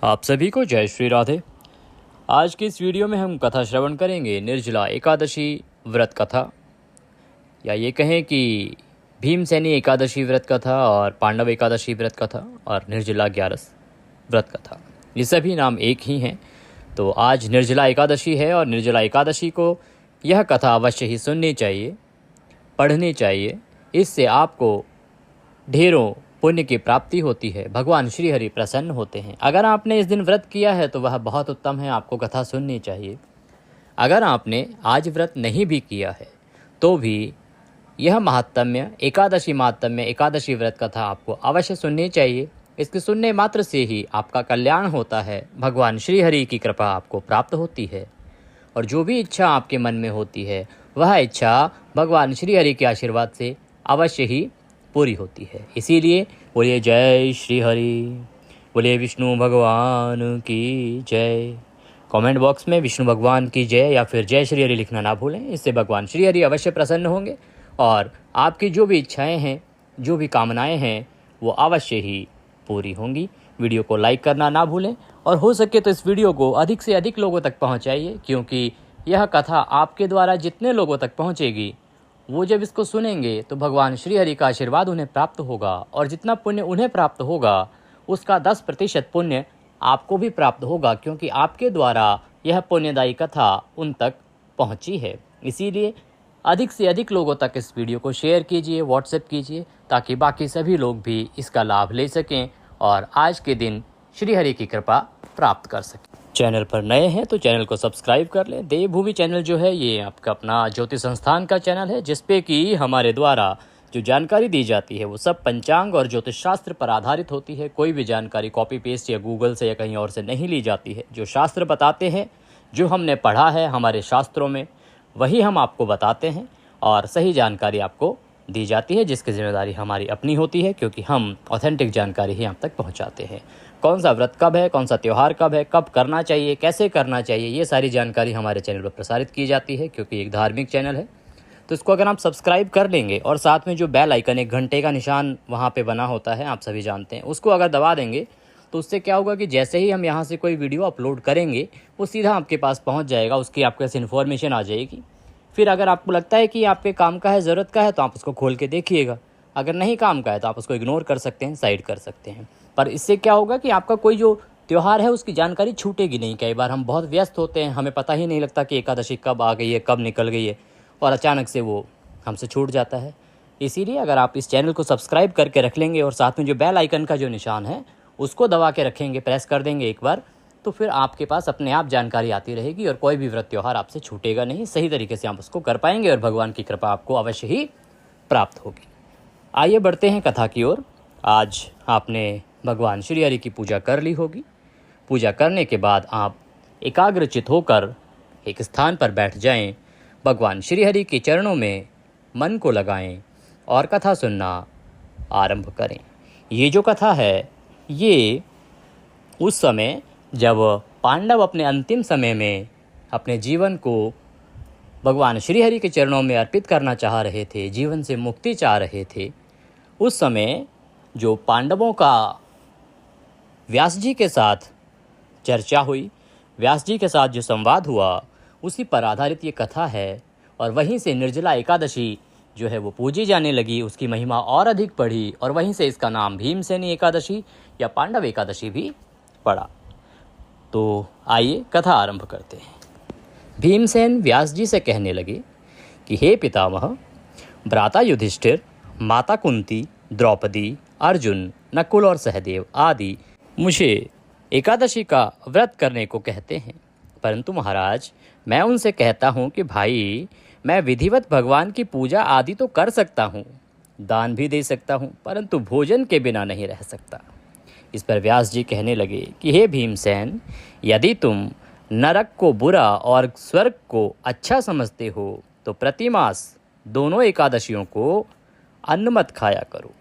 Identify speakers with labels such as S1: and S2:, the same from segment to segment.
S1: आप सभी को जय श्री राधे। आज की इस वीडियो में हम कथा श्रवण करेंगे निर्जला एकादशी व्रत कथा, या ये कहें कि भीमसेनी एकादशी व्रत कथा और पांडव एकादशी व्रत कथा और निर्जला 11 व्रत कथा, ये सभी नाम एक ही हैं। तो आज निर्जला एकादशी है और निर्जला एकादशी को यह कथा अवश्य ही सुननी चाहिए, पढ़नी चाहिए। इससे आपको ढेरों पुण्य की प्राप्ति होती है, भगवान श्री हरि प्रसन्न होते हैं। अगर आपने इस दिन व्रत किया है तो वह बहुत उत्तम है, आपको कथा सुननी चाहिए। अगर आपने आज व्रत नहीं भी किया है तो भी यह महात्म्य एकादशी व्रत कथा आपको अवश्य सुननी चाहिए। इसके सुनने मात्र से ही आपका कल्याण होता है, भगवान श्री हरि की कृपा आपको प्राप्त होती है और जो भी इच्छा आपके मन में होती है वह इच्छा भगवान श्री हरि के आशीर्वाद से अवश्य ही पूरी होती है। इसीलिए बोलिए जय श्री हरि, बोलिए विष्णु भगवान की जय। कमेंट बॉक्स में विष्णु भगवान की जय या फिर जय श्री हरि लिखना ना भूलें, इससे भगवान श्री हरि अवश्य प्रसन्न होंगे और आपकी जो भी इच्छाएं हैं, जो भी कामनाएं हैं, वो अवश्य ही पूरी होंगी। वीडियो को लाइक करना ना भूलें और हो सके तो इस वीडियो को अधिक से अधिक लोगों तक पहुंचाइए, क्योंकि यह कथा आपके द्वारा जितने लोगों तक पहुंचेगी वो जब इसको सुनेंगे तो भगवान श्री हरि का आशीर्वाद उन्हें प्राप्त होगा और जितना पुण्य उन्हें प्राप्त होगा उसका 10% पुण्य आपको भी प्राप्त होगा, क्योंकि आपके द्वारा यह पुण्यदायी कथा उन तक पहुंची है। इसीलिए अधिक से अधिक लोगों तक इस वीडियो को शेयर कीजिए, व्हाट्सएप कीजिए, ताकि बाकी सभी लोग भी इसका लाभ ले सकें और आज के दिन श्री हरि की कृपा प्राप्त कर सकें। चैनल पर नए हैं तो चैनल को सब्सक्राइब कर लें। देवभूमि चैनल जो है ये आपका अपना ज्योतिष संस्थान का चैनल है, जिसपे कि हमारे द्वारा जो जानकारी दी जाती है वो सब पंचांग और ज्योतिष शास्त्र पर आधारित होती है। कोई भी जानकारी कॉपी पेस्ट या गूगल से या कहीं और से नहीं ली जाती है। जो शास्त्र बताते हैं, जो हमने पढ़ा है हमारे शास्त्रों में, वही हम आपको बताते हैं और सही जानकारी आपको दी जाती है, जिसकी जिम्मेदारी हमारी अपनी होती है, क्योंकि हम ऑथेंटिक जानकारी ही आप तक पहुंचाते हैं। कौन सा व्रत कब है, कौन सा त्यौहार कब है, कब करना चाहिए, कैसे करना चाहिए, ये सारी जानकारी हमारे चैनल पर प्रसारित की जाती है, क्योंकि एक धार्मिक चैनल है। तो इसको अगर आप सब्सक्राइब कर लेंगे और साथ में जो बेल आइकन, एक घंटे का निशान वहाँ पे बना होता है, आप सभी जानते हैं, उसको अगर दबा देंगे तो उससे क्या होगा कि जैसे ही हम यहाँ से कोई वीडियो अपलोड करेंगे वो सीधा आपके पास पहुँच जाएगा, उसकी आपके पास इन्फॉर्मेशन आ जाएगी। फिर अगर आपको लगता है कि आपके काम का है, ज़रूरत का है, तो आप उसको खोल के देखिएगा। अगर नहीं काम का है तो आप उसको इग्नोर कर सकते हैं, साइड कर सकते हैं। पर इससे क्या होगा कि आपका कोई जो त्यौहार है उसकी जानकारी छूटेगी नहीं। कई बार हम बहुत व्यस्त होते हैं, हमें पता ही नहीं लगता कि एकादशी कब आ गई है, कब निकल गई है, और अचानक से वो हमसे छूट जाता है। इसीलिए अगर आप इस चैनल को सब्सक्राइब करके रख लेंगे और साथ में जो बेल आइकन का जो निशान है उसको दबा के रखेंगे, प्रेस कर देंगे एक बार, तो फिर आपके पास अपने आप जानकारी आती रहेगी और कोई भी व्रत त्यौहार आपसे छूटेगा नहीं। सही तरीके से आप उसको कर पाएंगे और भगवान की कृपा आपको अवश्य ही प्राप्त होगी। आइए बढ़ते हैं कथा की ओर। आज आपने भगवान श्री हरि की पूजा कर ली होगी। पूजा करने के बाद आप एकाग्रचित होकर एक स्थान पर बैठ जाएं, भगवान श्री हरि के चरणों में मन को लगाएं और कथा सुनना आरंभ करें। ये जो कथा है ये उस समय जब पांडव अपने अंतिम समय में अपने जीवन को भगवान श्री हरि के चरणों में अर्पित करना चाह रहे थे, जीवन से मुक्ति चाह रहे थे, उस समय जो पांडवों का व्यास जी के साथ चर्चा हुई, व्यास जी के साथ जो संवाद हुआ, उसी पर आधारित ये कथा है। और वहीं से निर्जला एकादशी जो है वो पूजी जाने लगी, उसकी महिमा और अधिक बढ़ी और वहीं से इसका नाम भीमसेनी एकादशी या पांडव एकादशी भी पड़ा। तो आइए कथा आरंभ करते हैं। भीमसेन व्यास जी से कहने लगे कि हे पितामह, भ्राता युधिष्ठिर, माता कुंती, द्रौपदी, अर्जुन, नकुल और सहदेव आदि मुझे एकादशी का व्रत करने को कहते हैं, परंतु महाराज मैं उनसे कहता हूँ कि भाई मैं विधिवत भगवान की पूजा आदि तो कर सकता हूँ, दान भी दे सकता हूँ, परंतु भोजन के बिना नहीं रह सकता। इस पर व्यास जी कहने लगे कि हे भीमसेन, यदि तुम नरक को बुरा और स्वर्ग को अच्छा समझते हो तो प्रतिमास दोनों एकादशियों को अन्न मत खाया करो।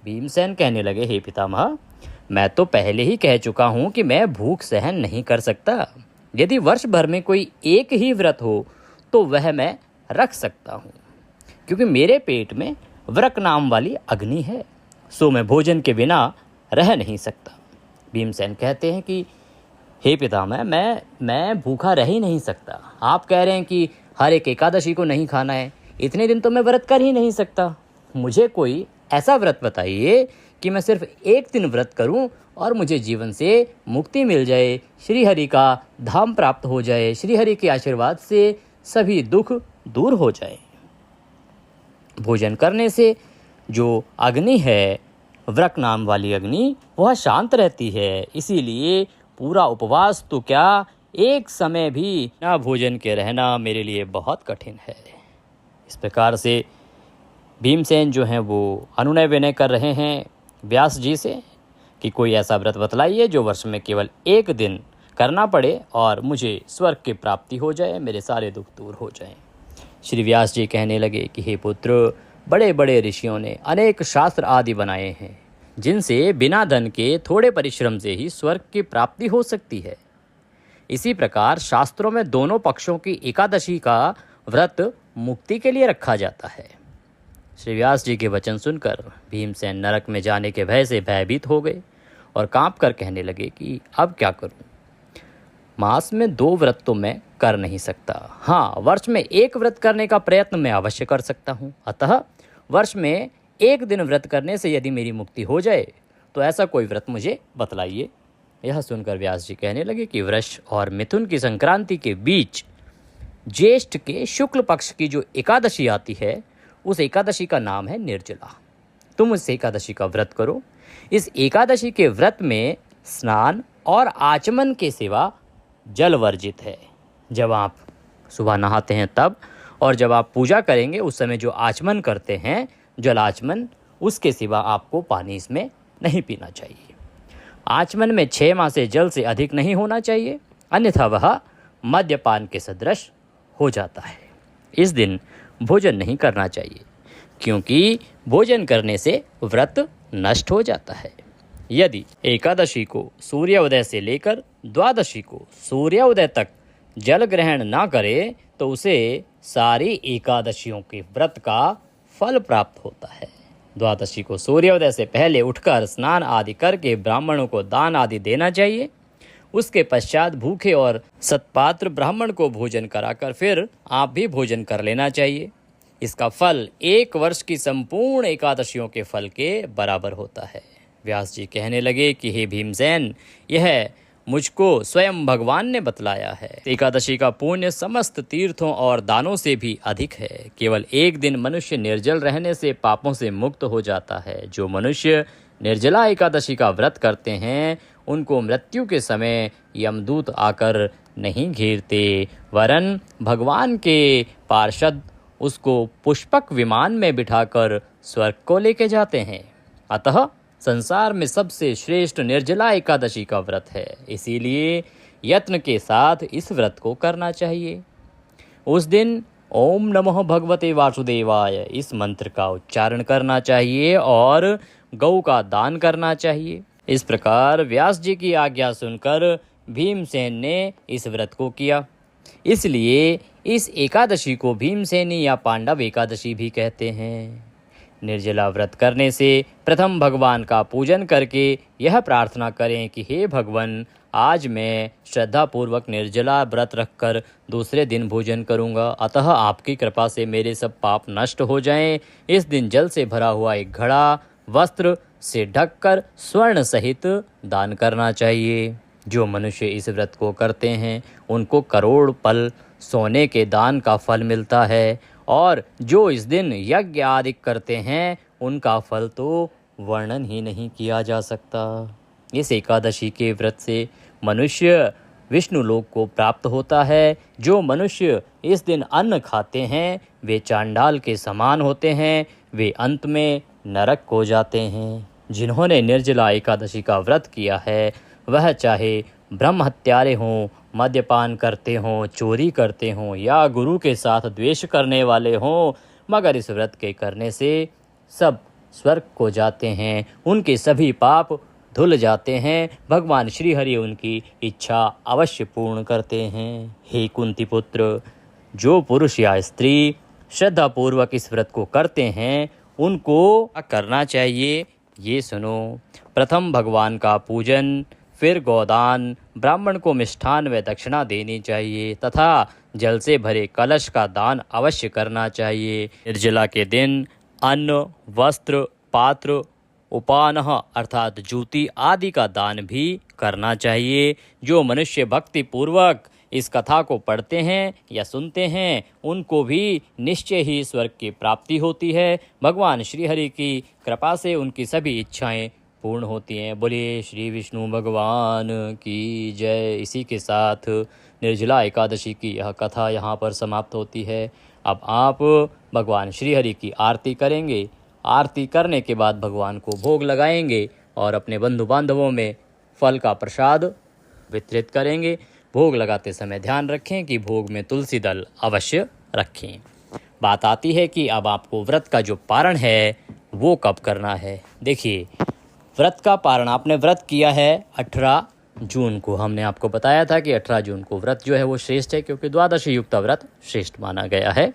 S1: भीमसेन कहने लगे हे पितामह, मैं तो पहले ही कह चुका हूँ कि मैं भूख सहन नहीं कर सकता। यदि वर्ष भर में कोई एक ही व्रत हो तो वह मैं रख सकता हूँ, क्योंकि मेरे पेट में व्रक नाम वाली अग्नि है, सो मैं भोजन के बिना रह नहीं सकता। भीमसेन कहते हैं कि हे पितामह, मैं भूखा रह ही नहीं सकता। आप कह रहे हैं कि हर एक एकादशी को नहीं खाना है, इतने दिन तो मैं व्रत कर ही नहीं सकता। मुझे कोई ऐसा व्रत बताइए कि मैं सिर्फ एक दिन व्रत करूं और मुझे जीवन से मुक्ति मिल जाए, श्री हरि का धाम प्राप्त हो जाए, श्री हरि के आशीर्वाद से सभी दुख दूर हो जाए। भोजन करने से जो अग्नि है, व्रक नाम वाली अग्नि, वह शांत रहती है। इसीलिए पूरा उपवास तो क्या, एक समय भी ना भोजन के रहना मेरे लिए बहुत कठिन है। इस प्रकार से भीमसेन जो हैं वो अनुनय विनय कर रहे हैं व्यास जी से कि कोई ऐसा व्रत बतलाइए जो वर्ष में केवल एक दिन करना पड़े और मुझे स्वर्ग की प्राप्ति हो जाए, मेरे सारे दुख दूर हो जाएं। श्री व्यास जी कहने लगे कि हे पुत्र, बड़े बड़े ऋषियों ने अनेक शास्त्र आदि बनाए हैं जिनसे बिना धन के थोड़े परिश्रम से ही स्वर्ग की प्राप्ति हो सकती है। इसी प्रकार शास्त्रों में दोनों पक्षों की एकादशी का व्रत मुक्ति के लिए रखा जाता है। श्री व्यास जी के वचन सुनकर भीमसेन नरक में जाने के भय से भयभीत हो गए और कांप कर कहने लगे कि अब क्या करूं? मास में 2 व्रत तो मैं कर नहीं सकता। हाँ, वर्ष में 1 व्रत करने का प्रयत्न मैं अवश्य कर सकता हूँ। अतः वर्ष में 1 दिन व्रत करने से यदि मेरी मुक्ति हो जाए तो ऐसा कोई व्रत मुझे बतलाइए। यह सुनकर व्यास जी कहने लगे कि वृष और मिथुन की संक्रांति के बीच ज्येष्ठ के शुक्ल पक्ष की जो एकादशी आती है, उस एकादशी का नाम है निर्जला। तुम उस एकादशी का व्रत करो। इस एकादशी के व्रत में स्नान और आचमन के सिवा जल वर्जित है। जब आप सुबह नहाते हैं तब, और जब आप पूजा करेंगे उस समय जो आचमन करते हैं, जल आचमन, उसके सिवा आपको पानी इसमें नहीं पीना चाहिए। आचमन में 6 माह से जल से अधिक नहीं होना चाहिए, अन्यथा वह मद्यपान के सदृश हो जाता है। इस दिन भोजन नहीं करना चाहिए क्योंकि भोजन करने से व्रत नष्ट हो जाता है। यदि एकादशी को सूर्योदय से लेकर द्वादशी को सूर्योदय तक जल ग्रहण ना करे तो उसे सारी एकादशियों के व्रत का फल प्राप्त होता है। द्वादशी को सूर्योदय से पहले उठकर स्नान आदि करके ब्राह्मणों को दान आदि देना चाहिए। उसके पश्चात भूखे और सत्पात्र ब्राह्मण को भोजन कराकर फिर आप भी भोजन कर लेना चाहिए। इसका फल 1 वर्ष की संपूर्ण एकादशियों के फल के बराबर होता है। व्यास जी कहने लगे कि हे भीमसेन, यह मुझको स्वयं भगवान ने बतलाया है। एकादशी का पुण्य समस्त तीर्थों और दानों से भी अधिक है। केवल एक दिन मनुष्य निर्जल रहने से पापों से मुक्त हो जाता है। जो मनुष्य निर्जला एकादशी का व्रत करते हैं उनको मृत्यु के समय यमदूत आकर नहीं घेरते, वरन भगवान के पार्षद उसको पुष्पक विमान में बिठाकर स्वर्ग को लेके जाते हैं। अतः संसार में सबसे श्रेष्ठ निर्जला एकादशी का व्रत है, इसीलिए यत्न के साथ इस व्रत को करना चाहिए। उस दिन ओम नमः भगवते वासुदेवाय इस मंत्र का उच्चारण करना चाहिए और गौ का दान करना चाहिए। इस प्रकार व्यास जी की आज्ञा सुनकर भीमसेन ने इस व्रत को किया। इसलिए इस एकादशी को भीमसेनी या पांडव एकादशी भी कहते हैं। निर्जला व्रत करने से प्रथम भगवान का पूजन करके यह प्रार्थना करें कि हे भगवान, आज मैं श्रद्धापूर्वक निर्जला व्रत रखकर दूसरे दिन भोजन करूंगा, अतः आपकी कृपा से मेरे सब पाप नष्ट हो जाएं। इस दिन जल से भरा हुआ एक घड़ा वस्त्र से ढककर स्वर्ण सहित दान करना चाहिए। जो मनुष्य इस व्रत को करते हैं उनको करोड़ पल सोने के दान का फल मिलता है, और जो इस दिन यज्ञ आदि करते हैं उनका फल तो वर्णन ही नहीं किया जा सकता। इस एकादशी के व्रत से मनुष्य विष्णु लोक को प्राप्त होता है। जो मनुष्य इस दिन अन्न खाते हैं वे चांडाल के समान होते हैं, वे अंत में नरक को जाते हैं। जिन्होंने निर्जला एकादशी का व्रत किया है वह चाहे ब्रह्म हत्यारे हों, मद्यपान करते हों, चोरी करते हों या गुरु के साथ द्वेष करने वाले हों, मगर इस व्रत के करने से सब स्वर्ग को जाते हैं, उनके सभी पाप धुल जाते हैं। भगवान श्री हरि उनकी इच्छा अवश्य पूर्ण करते हैं। हे कुंती पुत्र, जो पुरुष या स्त्री श्रद्धापूर्वक इस व्रत को करते हैं उनको करना चाहिए ये सुनो। प्रथम भगवान का पूजन, फिर गोदान, ब्राह्मण को मिष्ठान व दक्षिणा देनी चाहिए तथा जल से भरे कलश का दान अवश्य करना चाहिए। निर्जला के दिन अन्न, वस्त्र, पात्र, उपानह अर्थात जूती आदि का दान भी करना चाहिए। जो मनुष्य भक्ति पूर्वक इस कथा को पढ़ते हैं या सुनते हैं उनको भी निश्चय ही स्वर्ग की प्राप्ति होती है। भगवान श्री हरि की कृपा से उनकी सभी इच्छाएं पूर्ण होती हैं। बोलिए श्री विष्णु भगवान की जय। इसी के साथ निर्जला एकादशी की यह कथा यहाँ पर समाप्त होती है। अब आप भगवान श्री हरि की आरती करेंगे। आरती करने के बाद भगवान को भोग लगाएंगे और अपने बंधु बांधवों में फल का प्रसाद वितरित करेंगे। भोग लगाते समय ध्यान रखें कि भोग में तुलसी दल अवश्य रखें। बात आती है कि अब आपको व्रत का जो पारण है वो कब करना है। देखिए, व्रत का पारण आपने व्रत किया है 18 जून को। हमने आपको बताया था कि 18 जून को व्रत जो है वो श्रेष्ठ है, क्योंकि द्वादशी युक्त व्रत श्रेष्ठ माना गया है।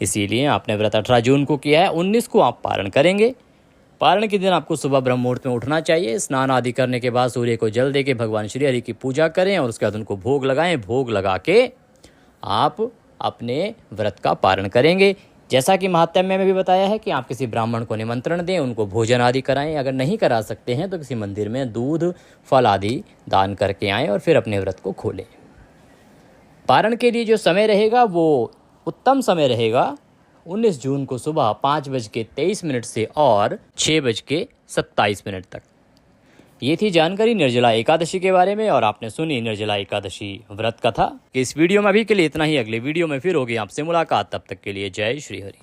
S1: इसीलिए आपने व्रत 18 जून को किया है। 19 को आप पारण करेंगे। पारण के दिन आपको सुबह ब्रह्म मुहूर्त में उठना चाहिए। स्नान आदि करने के बाद सूर्य को जल दे के भगवान श्री हरि की पूजा करें और उसके बाद उनको भोग लगाएं। भोग लगा के आप अपने व्रत का पारण करेंगे। जैसा कि महात्म्य में भी बताया है कि आप किसी ब्राह्मण को निमंत्रण दें, उनको भोजन आदि कराएं। अगर नहीं करा सकते हैं तो किसी मंदिर में दूध, फल आदि दान करके आएँ और फिर अपने व्रत को खोलें। पारण के लिए जो समय रहेगा वो उत्तम समय रहेगा 19 जून को सुबह 5:23 से और 6:27 तक। ये थी जानकारी निर्जला एकादशी के बारे में और आपने सुनी निर्जला एकादशी व्रत कथा। इस वीडियो में अभी के लिए इतना ही। अगले वीडियो में फिर होगी आपसे मुलाकात। तब तक के लिए जय श्री हरि।